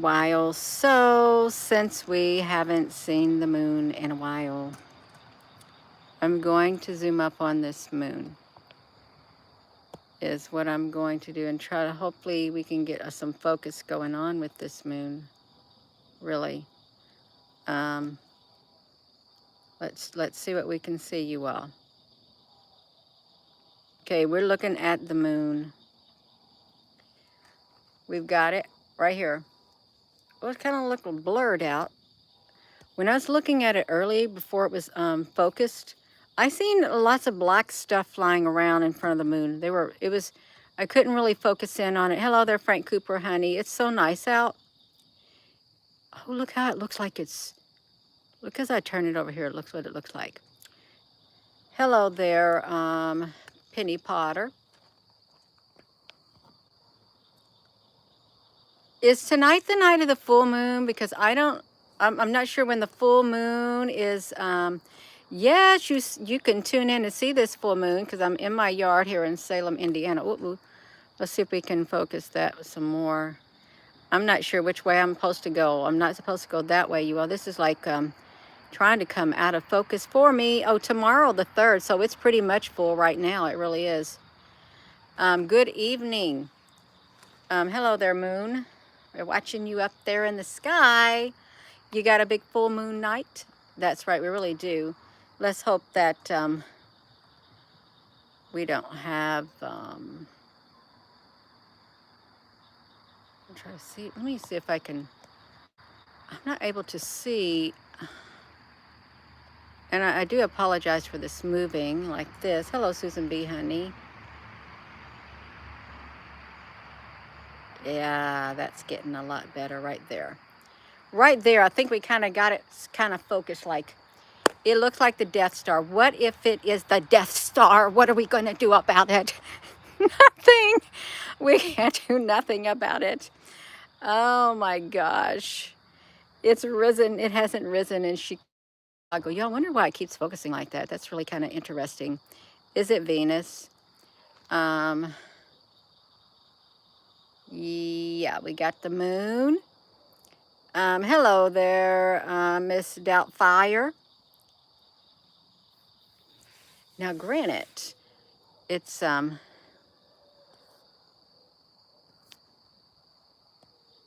while. So since we haven't seen the moon in a while, I'm going to zoom up on this moon is what I'm going to do and try to hopefully we can get some focus going on with this moon. Really. Um, let's see what we can see, you all. Okay, we're looking at the moon. We've got it right here. Well, it kind of looked blurred out. When I was looking at it early before it was focused, I seen lots of black stuff flying around in front of the moon. I couldn't really focus in on it. Hello there, Frank Cooper, honey. It's so nice out. Oh, look how it looks like look as I turn it over here, it looks what it looks like. Hello there, Penny Potter. Is tonight the night of the full moon? Because I'm not sure when the full moon is. Yes, you can tune in and see this full moon because I'm in my yard here in Salem, Indiana. Ooh, let's see if we can focus that some more. I'm not sure which way I'm supposed to go. I'm not supposed to go that way, you all. This is like trying to come out of focus for me. Oh, tomorrow the 3rd, so it's pretty much full right now. It really is. Good evening. Hello there, moon. We're watching you up there in the sky. You got a big full moon night? That's right, we really do. Let's hope that we don't have, I'm trying to see, let me see if I can, I'm not able to see, and I do apologize for this moving like this. Hello, Susan B, honey. Yeah, that's getting a lot better right there. Right there, I think we kind of got it kind of focused like, it looks like the Death Star. What if it is the Death Star? What are we going to do about it? Nothing. We can't do nothing about it. Oh my gosh. It's risen. It hasn't risen in Chicago. Y'all wonder why it keeps focusing like that. That's really kind of interesting. Is it Venus? Yeah, we got the moon. Hello there, Miss Doubtfire. Now, granted, it's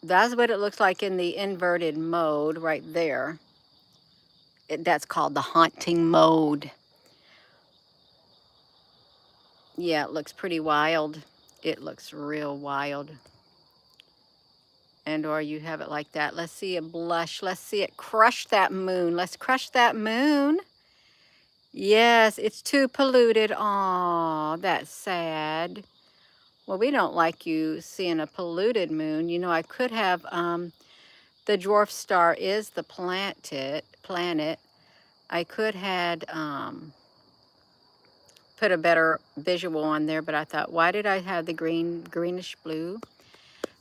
that's what it looks like in the inverted mode right there. That's called the haunting mode. Yeah, it looks pretty wild. It looks real wild. And or you have it like that. Let's see it blush. Let's see it crush that moon. Let's crush that moon. Yes, it's too polluted. Aw, that's sad. Well, we don't like you seeing a polluted moon. You know, I could have, the dwarf star is the planet. I could had put a better visual on there, but I thought, why did I have the greenish blue?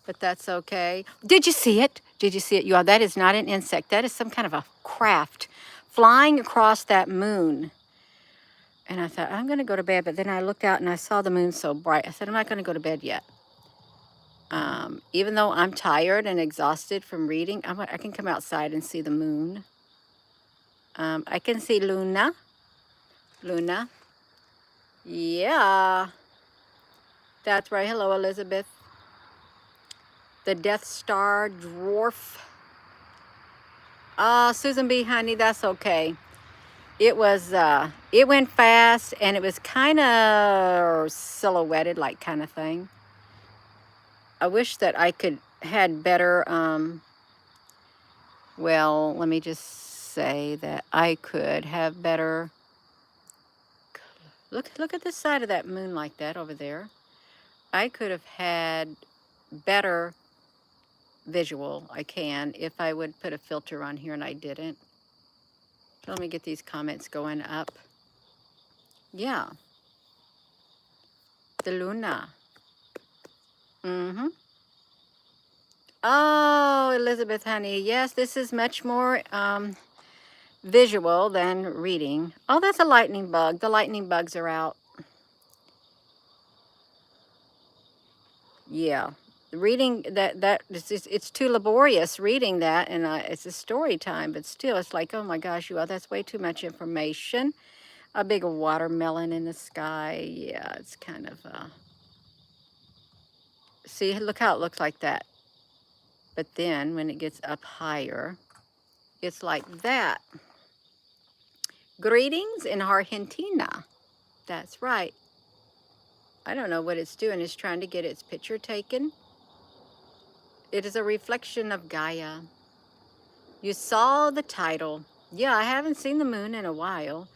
But that's okay. Did you see it? Did you see it? You all, that is not an insect. That is some kind of a craft flying across that moon. And I thought, I'm going to go to bed. But then I looked out and I saw the moon so bright. I said, I'm not going to go to bed yet. Even though I'm tired and exhausted from reading, I can come outside and see the moon. I can see Luna. Luna. Yeah. That's right. Hello, Elizabeth. The Death Star dwarf. Susan B, honey, that's okay. It was, it went fast and it was kind of silhouetted, like kind of thing. I wish that I could had better, well, let me just say that I could have better, look at the side of that moon like that over there. I could have had better visual. I can if I would put a filter on here and I didn't. So let me get these comments going up. Yeah. The Luna. Mm-hmm. Oh, Elizabeth, honey. Yes, this is much more visual than reading. Oh, that's a lightning bug. The lightning bugs are out. Yeah. reading it's too laborious reading that, and it's a story time, but still, it's like, oh my gosh, you all, that's way too much information. A big watermelon in the sky. Yeah, it's kind of, see, look how it looks like that. But then when it gets up higher, it's like that. Greetings in Argentina. That's right. I don't know what it's doing. It's trying to get its picture taken. It is a reflection of Gaia. You saw the title. Yeah, I haven't seen the moon in a while.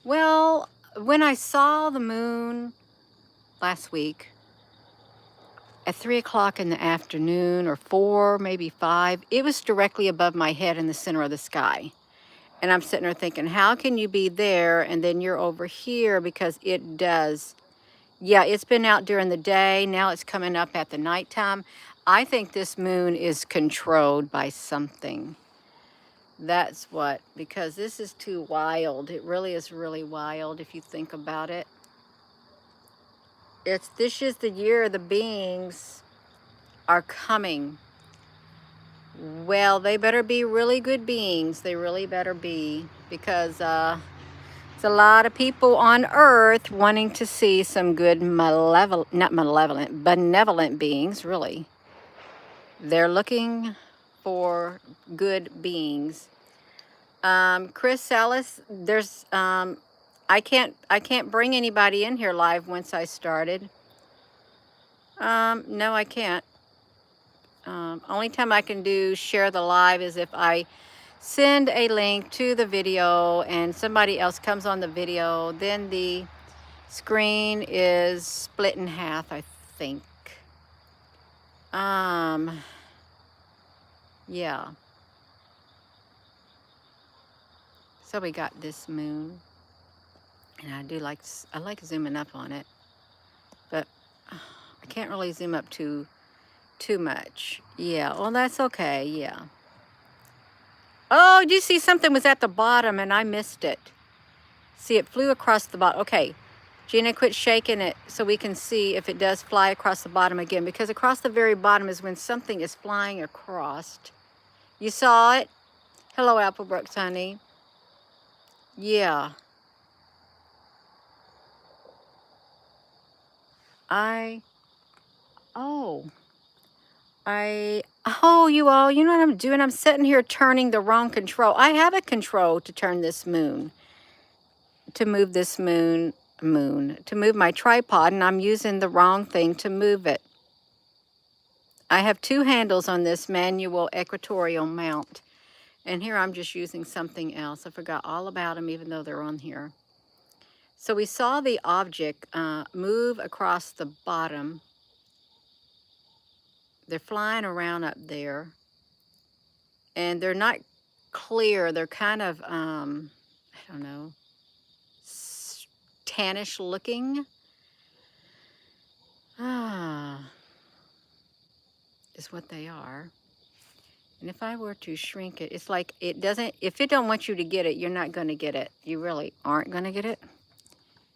Well, when I saw the moon last week at 3 o'clock in the afternoon, or 4, maybe 5, it was directly above my head in the center of the sky. And I'm sitting there thinking, how can you be there and then you're over here? Because it does. Yeah, it's been out during the day. Now it's coming up at the nighttime. I think this moon is controlled by something. That's what, because this is too wild. It really is really wild if you think about it. This is the year the beings are coming. Well, they better be really good beings. They really better be, because it's a lot of people on Earth wanting to see some good benevolent beings, really. They're looking for good beings. Chris Salas, I can't bring anybody in here live once I started. No, I can't. Only time I can do share the live is if I send a link to the video and somebody else comes on the video, then the screen is split in half, I think. Yeah. So we got this moon, and I like zooming up on it, but I can't really zoom up too much. Yeah, well, that's okay. Yeah. Oh, did you see something was at the bottom and I missed it? See, it flew across the bottom. Okay, Gina, quit shaking it so we can see if it does fly across the bottom again, because across the very bottom is when something is flying across. You saw it? Hello, Applebrooks, honey. Yeah. Oh, you all, you know what I'm doing? I'm sitting here turning the wrong control. I have a control to turn this moon, to move this to move my tripod, and I'm using the wrong thing to move it. I have 2 handles on this manual equatorial mount, and here I'm just using something else. I forgot all about them, even though they're on here. So we saw the object move across the bottom. They're flying around up there, and they're not clear. They're kind of, I don't know, tannish looking. Is what they are. And if I were to shrink it, it's like it doesn't, if it don't want you to get it, you're not going to get it. You really aren't going to get it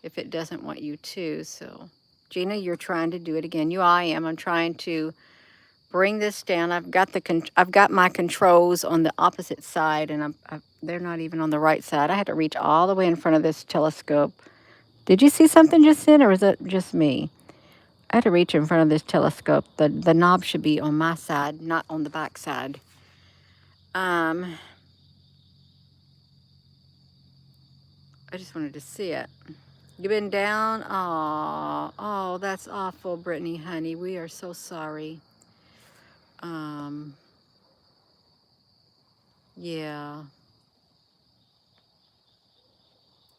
if it doesn't want you to. So, Gina, you're trying to do it again. I am. I'm trying to bring this down. I've got my controls on the opposite side, and they're not even on the right side. I had to reach all the way in front of this telescope. Did you see something just then, or is it just me? I had to reach in front of this telescope. The knob should be on my side, not on the back side. I just wanted to see it. You been down? Oh, that's awful, Brittany, honey. We are so sorry. Yeah.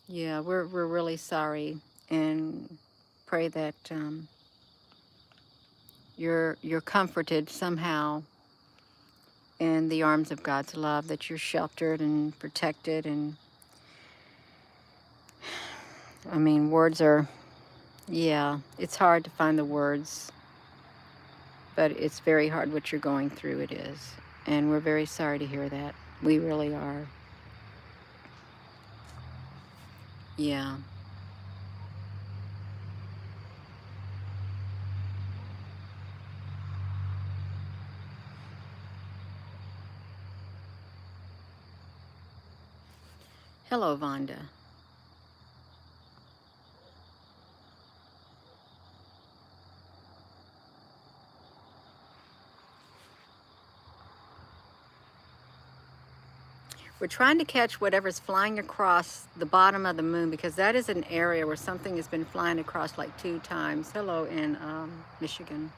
Yeah, we're really sorry, and pray that you're comforted somehow in the arms of God's love, that you're sheltered and protected. And I mean, words are, yeah, it's hard to find the words, but it's very hard what you're going through. It is, and we're very sorry to hear that. We really are. Yeah. Hello, Vonda. We're trying to catch whatever's flying across the bottom of the moon because that is an area where something has been flying across like 2 times. Hello in Michigan.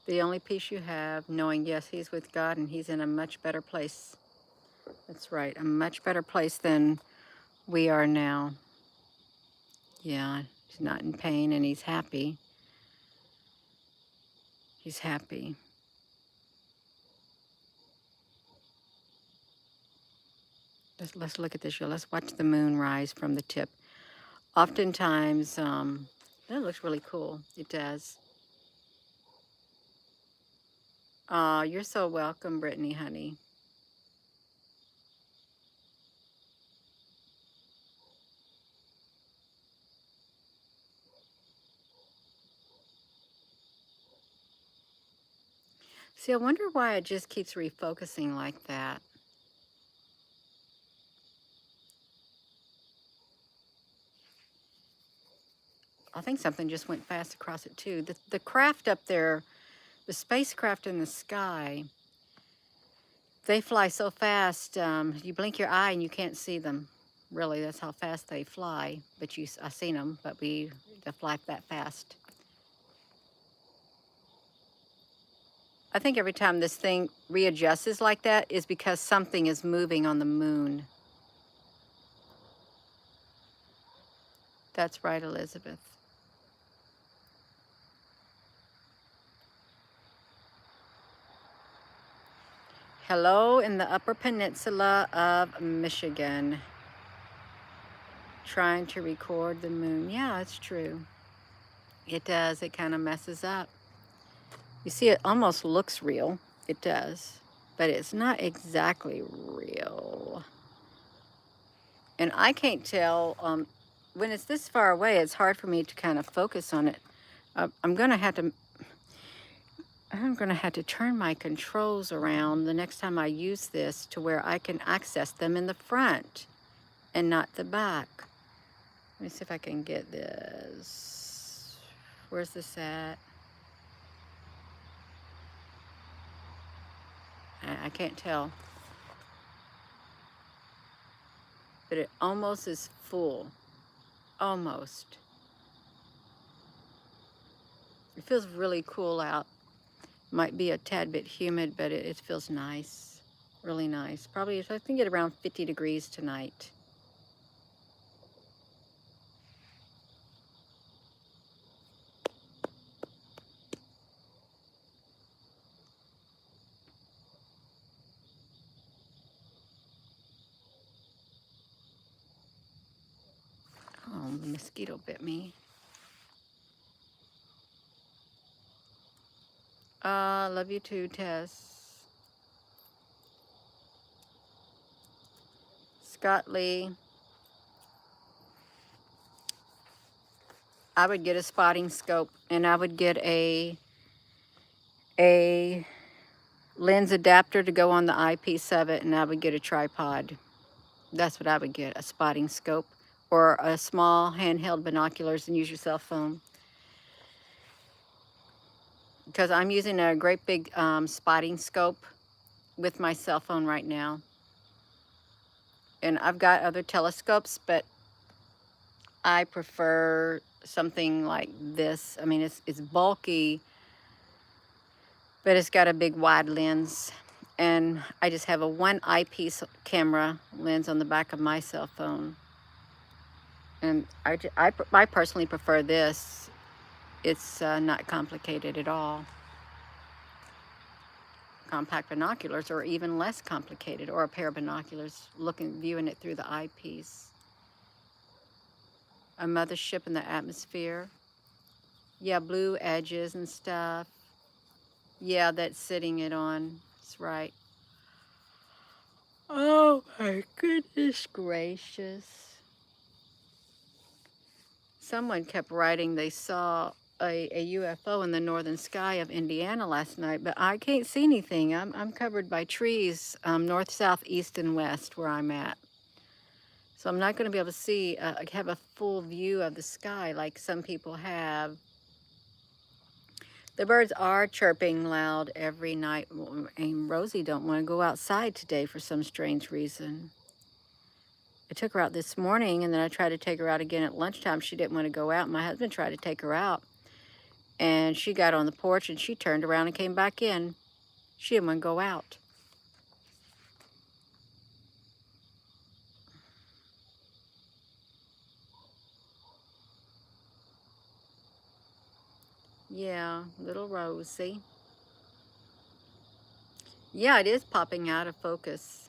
The only peace you have, knowing, yes, he's with God and he's in a much better place. That's right, a much better place than we are now. Yeah, he's not in pain and he's happy. He's happy. Let's look at this. Let's watch the moon rise from the tip. Oftentimes, that looks really cool. It does. You're so welcome, Brittany, honey. See, I wonder why it just keeps refocusing like that. I think something just went fast across it too. The craft up there, the spacecraft in the sky, they fly so fast. You blink your eye and you can't see them. Really, that's how fast they fly. But I've seen them, but they fly that fast. I think every time this thing readjusts like that is because something is moving on the moon. That's right, Elizabeth. Hello in the Upper Peninsula of Michigan. Trying to record the moon. Yeah, it's true. It does. It kind of messes up. You see, it almost looks real. It does. But it's not exactly real. And I can't tell, when it's this far away, it's hard for me to kind of focus on it. I'm going to have to turn my controls around the next time I use this to where I can access them in the front and not the back. Let me see if I can get this. Where's this at? I can't tell. But it almost is full. Almost. It feels really cool out. Might be a tad bit humid, but it feels nice. Really nice. Probably, I think, at around 50 degrees tonight. Oh, the mosquito bit me. Love you too, Tess. Scott Lee. I would get a spotting scope and I would get a lens adapter to go on the eyepiece of it, and I would get a tripod. That's what I would get, a spotting scope or a small handheld binoculars, and use your cell phone. Because I'm using a great big spotting scope with my cell phone right now. And I've got other telescopes, but I prefer something like this. I mean, it's bulky, but it's got a big wide lens. And I just have a one eyepiece camera lens on the back of my cell phone. And I personally prefer this. It's not complicated at all. Compact binoculars are even less complicated, or a pair of binoculars, viewing it through the eyepiece. A mothership in the atmosphere. Yeah, blue edges and stuff. Yeah, that's sitting it on. That's right. Oh my goodness gracious. Someone kept writing they saw a UFO in the northern sky of Indiana last night, but I can't see anything. I'm covered by trees, north, south, east, and west where I'm at. So I'm not going to be able to see, have a full view of the sky like some people have. The birds are chirping loud every night, and Rosie don't want to go outside today for some strange reason. I took her out this morning, and then I tried to take her out again at lunchtime. She didn't want to go out. My husband tried to take her out, and she got on the porch, and she turned around and came back in. She didn't want to go out. Yeah, little Rosie. Yeah, it is popping out of focus.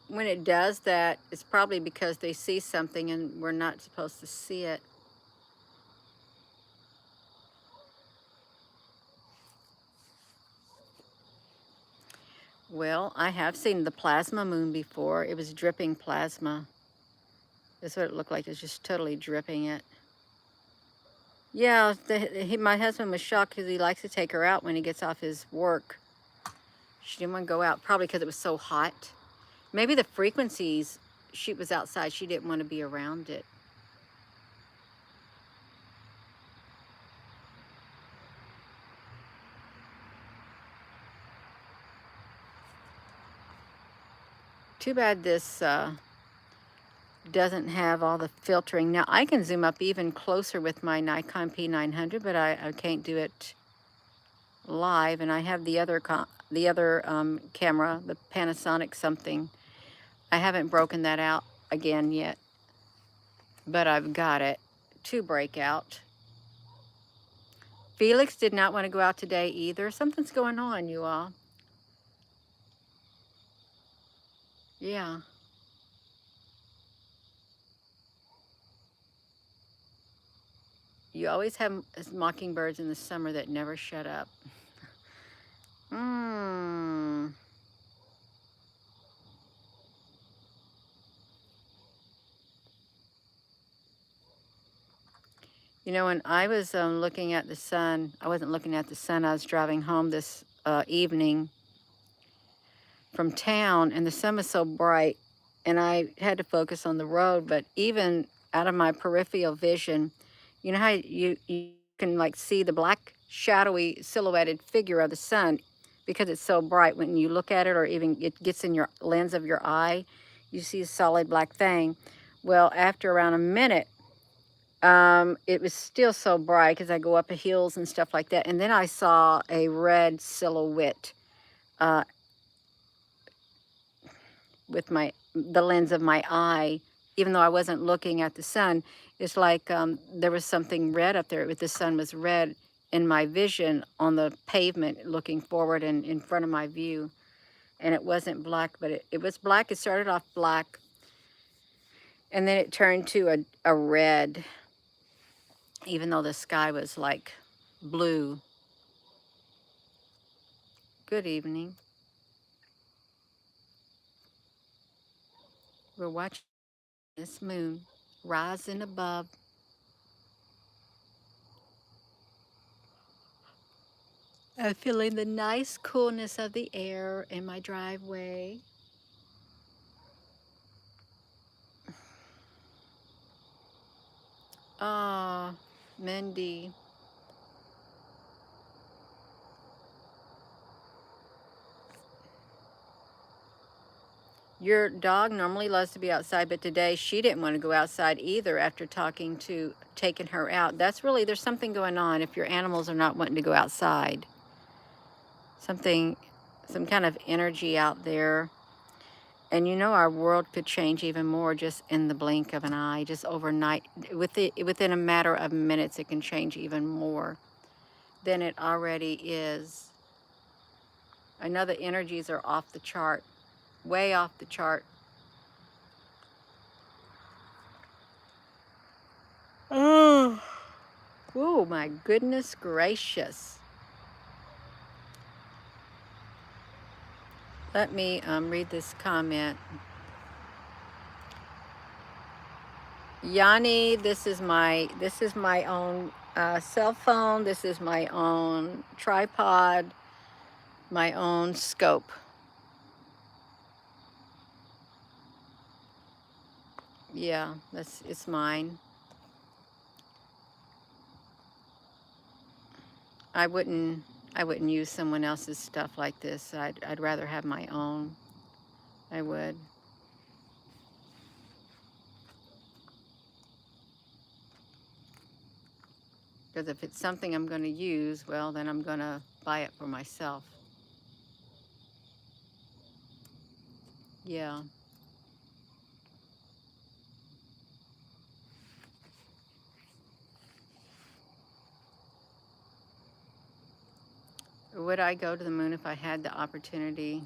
When it does that, it's probably because they see something and we're not supposed to see it. Well, I have seen the plasma moon before. It was dripping plasma. That's what it looked like. It's just totally dripping it. Yeah, my husband was shocked because he likes to take her out when he gets off his work. She didn't want to go out, probably because it was so hot. Maybe the frequencies, she was outside. She didn't want to be around it. Too bad this doesn't have all the filtering. Now, I can zoom up even closer with my Nikon P900, but I can't do it live. And I have the other camera, the Panasonic something. I haven't broken that out again yet, but I've got it to break out. Felix did not want to go out today either. Something's going on, you all. Yeah. You always have mockingbirds in the summer that never shut up. Mmm. You know, when I was looking at the sun, I wasn't looking at the sun. I was driving home this evening from town, and the sun was so bright, and I had to focus on the road. But even out of my peripheral vision, you know how you can like see the black, shadowy, silhouetted figure of the sun because it's so bright. When you look at it, or even it gets in your lens of your eye, you see a solid black thing. Well, after around a minute, it was still so bright because I go up the hills and stuff like that. And then I saw a red silhouette uh, with the lens of my eye, even though I wasn't looking at the sun. It's like there was something red up there. The sun was red in my vision on the pavement looking forward and in front of my view. And it wasn't black, but it was black. It started off black, and then it turned to a red, even though the sky was like blue. Good evening. We're watching this moon rising above. I'm feeling the nice coolness of the air in my driveway. Ah, Mindy. Your dog normally loves to be outside, but today she didn't want to go outside either after taking her out. There's something going on if your animals are not wanting to go outside. Some kind of energy out there. And you know, our world could change even more just in the blink of an eye, just overnight. Within a matter of minutes, it can change even more than it already is. I know the energies are off the chart, way off the chart. Oh, oh my goodness gracious. Let me read this comment. Yanni, this is my own cell phone. This is my own tripod, my own scope. Yeah, it's mine. I wouldn't use someone else's stuff like this. I'd rather have my own. I would. Because if it's something I'm going to use, well, then I'm going to buy it for myself. Yeah. Would I go to the moon if I had the opportunity?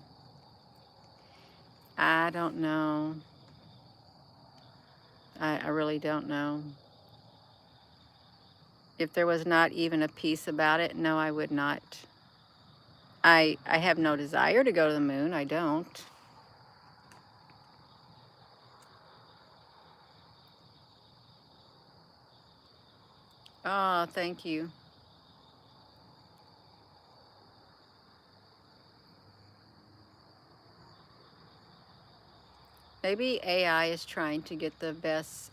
I don't know. I really don't know. If there was not even a piece about it, no, I would not. I have no desire to go to the moon. I don't. Oh, thank you. Maybe AI is trying to get the best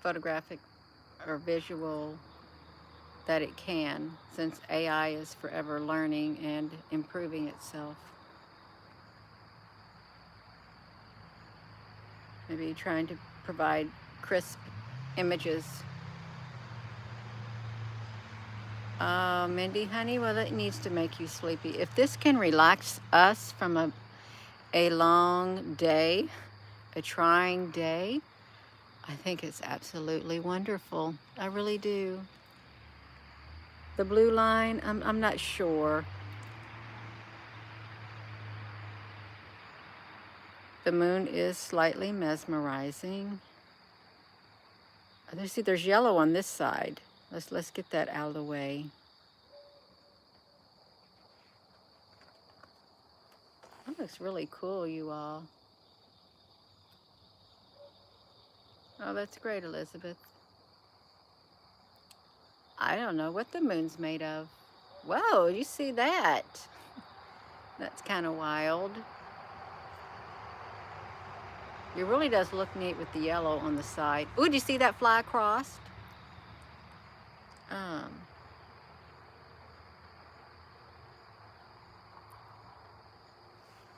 photographic or visual that it can, since AI is forever learning and improving itself. Maybe trying to provide crisp images. Mindy, honey, well, it needs to make you sleepy. If this can relax us from a long day, a trying day, I think it's absolutely wonderful. I really do. The blue line, I'm not sure. The moon is slightly mesmerizing. See, there's yellow on this side. Let's get that out of the way. That looks really cool, you all. Oh, that's great, Elizabeth. I don't know what the moon's made of. Whoa, you see that? That's kind of wild. It really does look neat with the yellow on the side. Ooh, did you see that fly across? Um,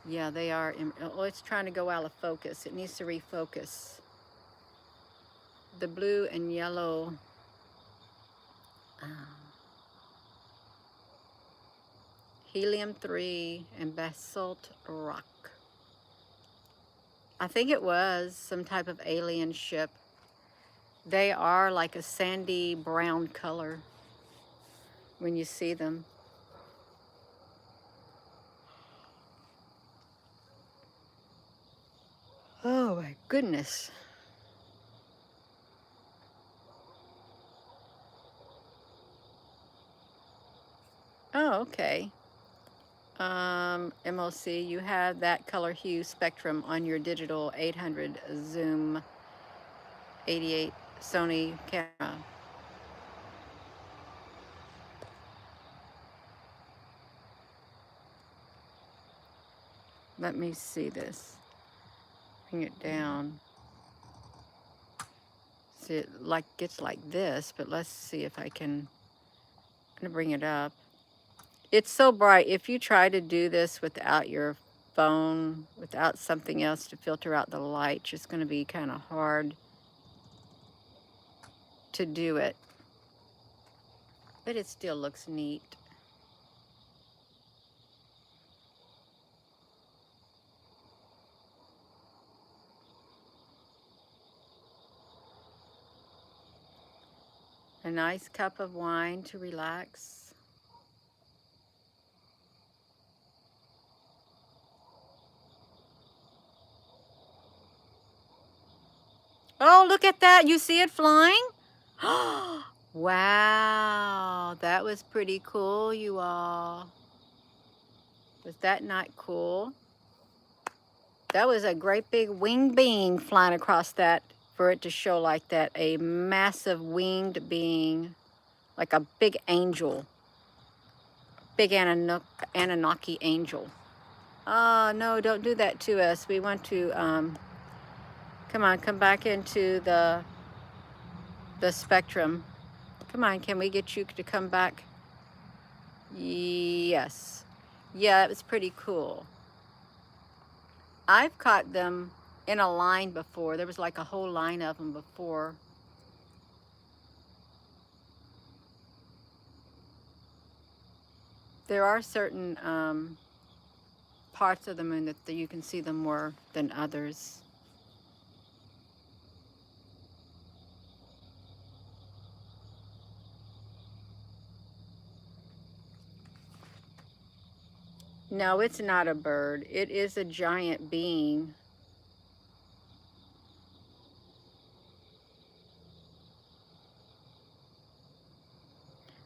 yeah, they are. Oh, it's trying to go out of focus. It needs to refocus. The blue and yellow. Um, Helium-3 and basalt rock. I think it was some type of alien ship. They are like a sandy brown color when you see them. Oh my goodness. Oh, okay. MLC, you have that color hue spectrum on your digital 800 zoom 88 Sony camera. Let me see this. Bring it down. See, it like gets like this, but let's see if I can. I'm gonna bring it up. It's so bright. If you try to do this without your phone, without something else to filter out the light, it's going to be kind of hard to do it. But it still looks neat. A nice cup of wine to relax. Oh, look at that. You see it flying? Wow, that was pretty cool, you all. Was that not cool? That was a great big winged being flying across that for it to show like that. A massive winged being, like a big angel, big Anunnaki angel. Oh, no, don't do that to us. We want to, come on, come back into the spectrum. Come on, can we get you to come back? Yes. Yeah, it was pretty cool. I've caught them in a line before. There was like a whole line of them before. There are certain parts of the moon that you can see them more than others. No, it's not a bird. It is a giant being.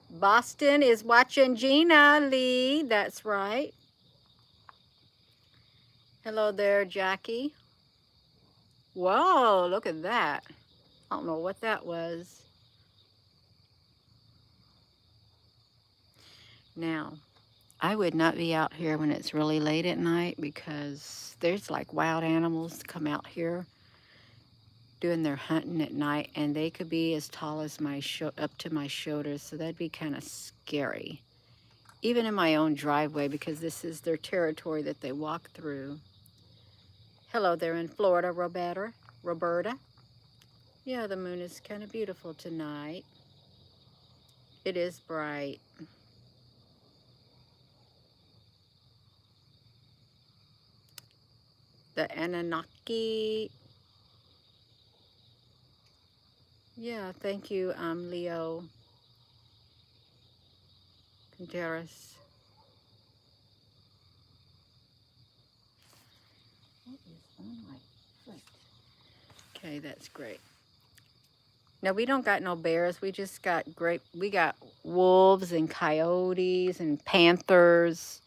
Boston is watching Gina Lee. That's right. Hello there, Jackie. Whoa, look at that. I don't know what that was. Now, I would not be out here when it's really late at night because there's like wild animals come out here doing their hunting at night, and they could be as tall as up to my shoulders, so that'd be kind of scary. Even in my own driveway, because this is their territory that they walk through. Hello there in Florida, Roberta. Yeah, the moon is kind of beautiful tonight. It is bright. The Anunnaki. Yeah, thank you, Leo Contreras. What is on my foot? Okay, that's great. No, we don't got no bears. We just got we got wolves and coyotes and panthers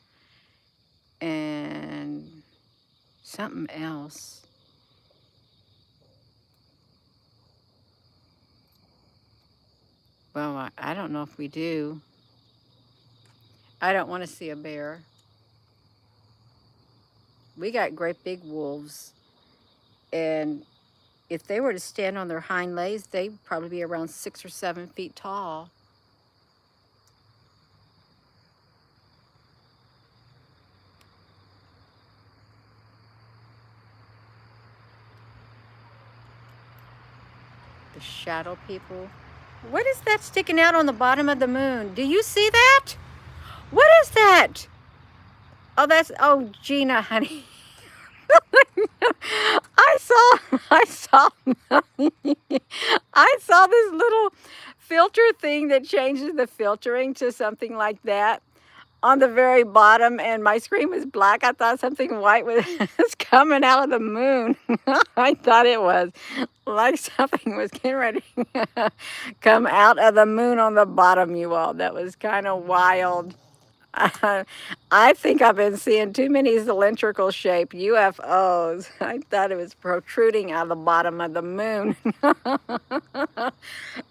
and something else. Well, I don't know if we do. I don't want to see a bear. We got great big wolves, and if they were to stand on their hind legs, they'd probably be around 6 or 7 feet tall. The shadow people. What is that sticking out on the bottom of the moon? Do you see that? What is that? Oh, Gina, honey. I saw, I saw this little filter thing that changes the filtering to something like that on the very bottom, and my screen was black. I thought something white was coming out of the moon. I thought it was like something was getting ready to come out of the moon on the bottom, you all. That was kind of wild. I think I've been seeing too many cylindrical shaped UFOs. I thought it was protruding out of the bottom of the moon.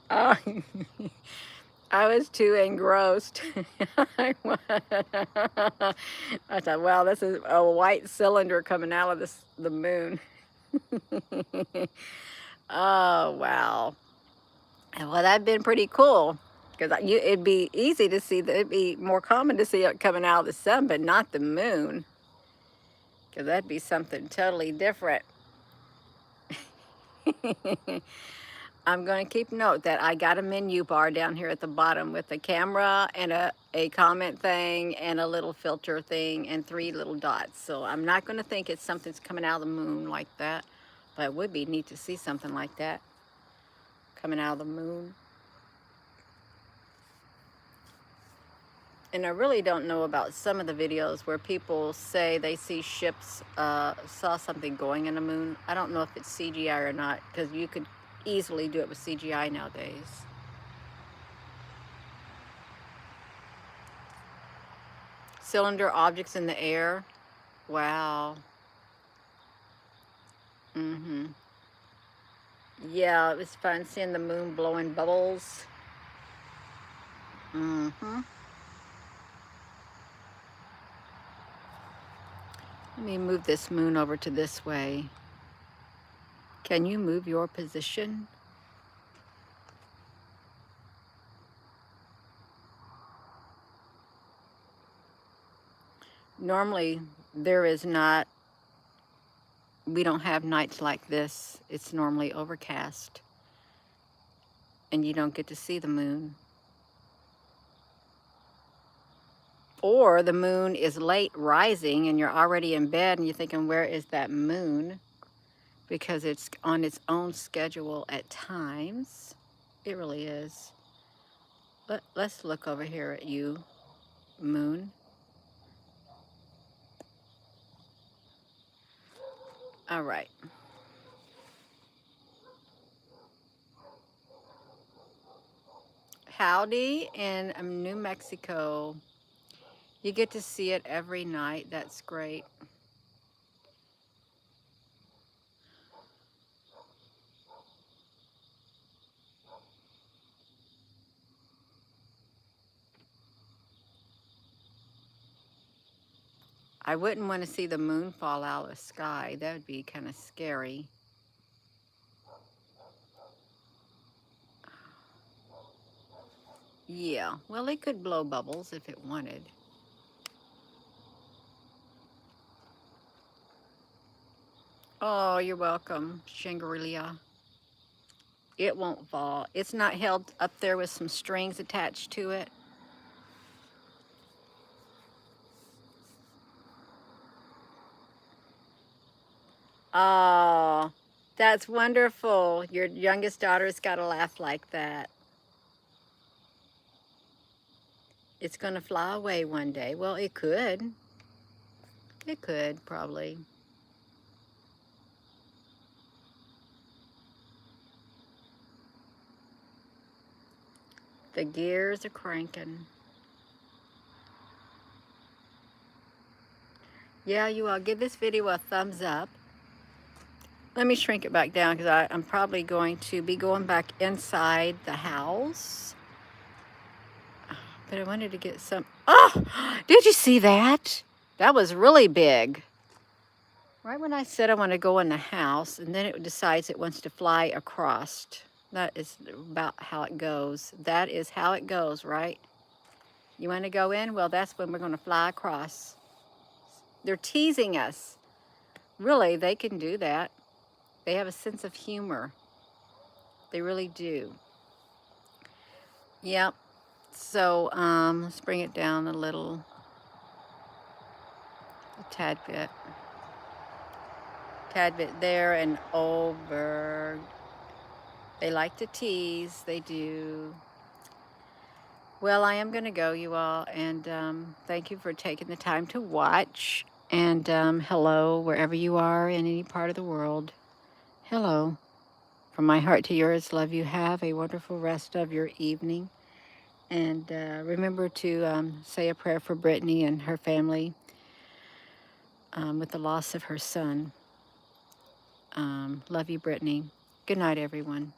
uh, I was too engrossed. I thought, wow, this is a white cylinder coming out of the moon. Oh, wow. Well, that'd been pretty cool. Because it'd be easy to see, it'd be more common to see it coming out of the sun, but not the moon. Because that'd be something totally different. I'm going to keep note that I got a menu bar down here at the bottom with a camera and a comment thing and a little filter thing and 3 little dots. So I'm not going to think it's something's coming out of the moon like that. But it would be neat to see something like that coming out of the moon. And I really don't know about some of the videos where people say they see ships, saw something going in the moon. I don't know if it's CGI or not, because you could easily do it with CGI nowadays. cylinder objects in the air. Wow. Yeah, it was fun seeing the moon blowing bubbles. Let me move this moon over to this way. Can you move your position? Normally, there is not, we don't have nights like this. It's normally overcast, and you don't get to see the moon. Or the moon is late rising, and you're already in bed, and you're thinking, where is that moon? Because it's on its own schedule at times. It really is. Let's look over here at you, moon. All right. Howdy in New Mexico. You get to see it every night. That's great. I wouldn't want to see the moon fall out of the sky. That would be kind of scary. Yeah, well, it could blow bubbles if it wanted. Oh, you're welcome, Shangri-La. It won't fall. It's not held up there with some strings attached to it. Oh, that's wonderful. Your youngest daughter's got to laugh like that. It's going to fly away one day. Well, it could. It could, probably. The gears are cranking. Yeah, you all give this video a thumbs up. Let me shrink it back down because I'm probably going to be going back inside the house. But I wanted to get some... Oh, did you see that? That was really big. Right when I said I want to go in the house, and then it decides it wants to fly across. That is about how it goes. That is how it goes, right? You want to go in? Well, that's when we're going to fly across. They're teasing us. Really, they can do that. They have a sense of humor. They really do. Yep. So, let's bring it down a little. A tad bit. Tad bit there and over. They like to tease. They do. Well, I am going to go, you all. And thank you for taking the time to watch. And hello, wherever you are in any part of the world. Hello. From my heart to yours, love you. Have a wonderful rest of your evening. And remember to say a prayer for Brittany and her family with the loss of her son. Love you, Brittany. Good night, everyone.